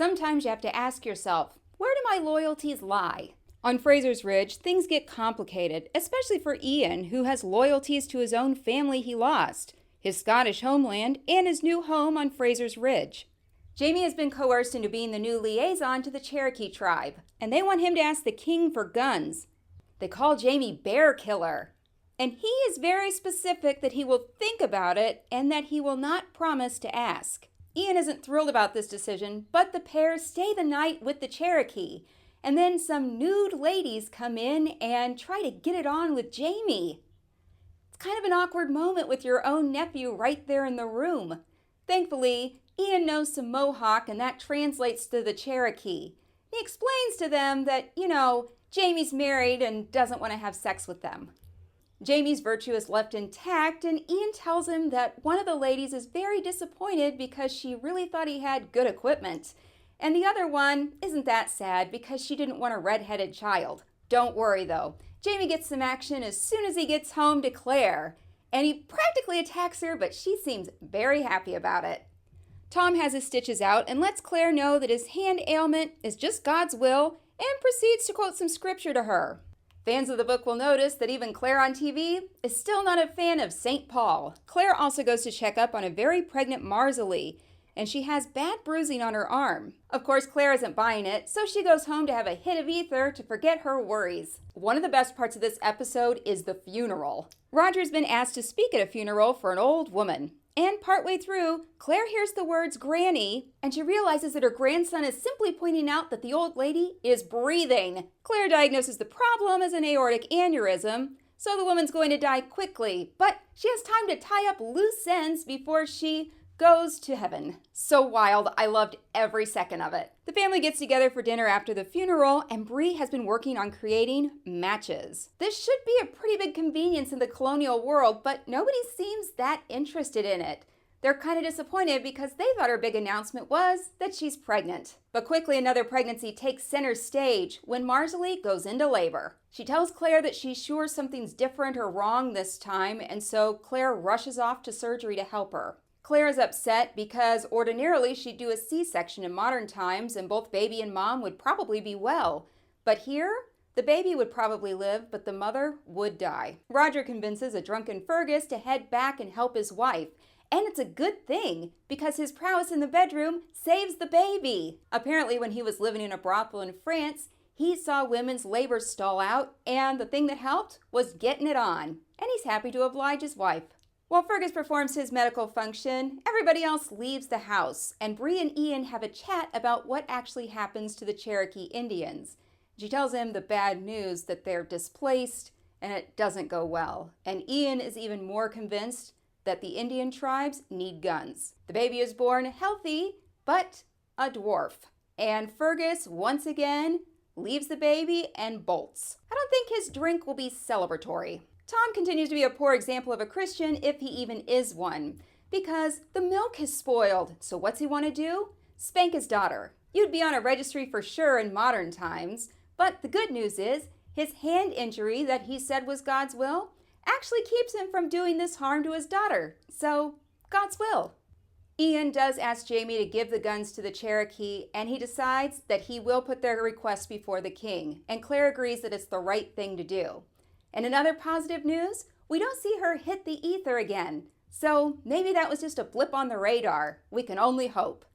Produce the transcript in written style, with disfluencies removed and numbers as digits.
Sometimes you have to ask yourself, where do my loyalties lie? On Fraser's Ridge, things get complicated, especially for Ian, who has loyalties to his own family he lost, his Scottish homeland, and his new home on Fraser's Ridge. Jamie has been coerced into being the new liaison to the Cherokee tribe, and they want him to ask the king for guns. They call Jamie Bear Killer, and he is very specific that he will think about it and that he will not promise to ask. Ian isn't thrilled about this decision, but the pair stay the night with the Cherokee, and then some nude ladies come in and try to get it on with Jamie. It's kind of an awkward moment with your own nephew right there in the room. Thankfully, Ian knows some Mohawk, and that translates to the Cherokee. He explains to them that, Jamie's married and doesn't want to have sex with them. Jamie's virtue is left intact, and Ian tells him that one of the ladies is very disappointed because she really thought he had good equipment. And the other one isn't that sad because she didn't want a redheaded child. Don't worry though, Jamie gets some action as soon as he gets home to Claire. And he practically attacks her, but she seems very happy about it. Tom has his stitches out and lets Claire know that his hand ailment is just God's will and proceeds to quote some scripture to her. Fans of the book will notice that even Claire on TV is still not a fan of St. Paul. Claire also goes to check up on a very pregnant Marsalee, and she has bad bruising on her arm. Of course, Claire isn't buying it, so she goes home to have a hit of ether to forget her worries. One of the best parts of this episode is the funeral. Roger's been asked to speak at a funeral for an old woman. And partway through, Claire hears the words granny, and she realizes that her grandson is simply pointing out that the old lady is breathing. Claire diagnoses the problem as an aortic aneurysm, so the woman's going to die quickly, but she has time to tie up loose ends before she goes to heaven. So wild, I loved every second of it. The family gets together for dinner after the funeral, and Bree has been working on creating matches. This should be a pretty big convenience in the colonial world, but nobody seems that interested in it. They're kind of disappointed because they thought her big announcement was that she's pregnant. But quickly another pregnancy takes center stage when Marsalee goes into labor. She tells Claire that she's sure something's different or wrong this time, and so Claire rushes off to surgery to help her. Claire is upset because ordinarily she'd do a C-section in modern times and both baby and mom would probably be well. But here, the baby would probably live, but the mother would die. Roger convinces a drunken Fergus to head back and help his wife. And it's a good thing because his prowess in the bedroom saves the baby. Apparently when he was living in a brothel in France, he saw women's labor stall out, and the thing that helped was getting it on. And he's happy to oblige his wife. While Fergus performs his medical function, everybody else leaves the house, and Bree and Ian have a chat about what actually happens to the Cherokee Indians. She tells him the bad news that they're displaced, and it doesn't go well. And Ian is even more convinced that the Indian tribes need guns. The baby is born healthy, but a dwarf. And Fergus, once again, leaves the baby and bolts. I don't think his drink will be celebratory. Tom continues to be a poor example of a Christian if he even is one, because the milk is spoiled. So what's he want to do? Spank his daughter. You'd be on a registry for sure in modern times, but the good news is his hand injury that he said was God's will actually keeps him from doing this harm to his daughter. So, God's will. Ian does ask Jamie to give the guns to the Cherokee, and he decides that he will put their request before the king, and Claire agrees that it's the right thing to do. And in other positive news, we don't see her hit the ether again. So maybe that was just a blip on the radar. We can only hope.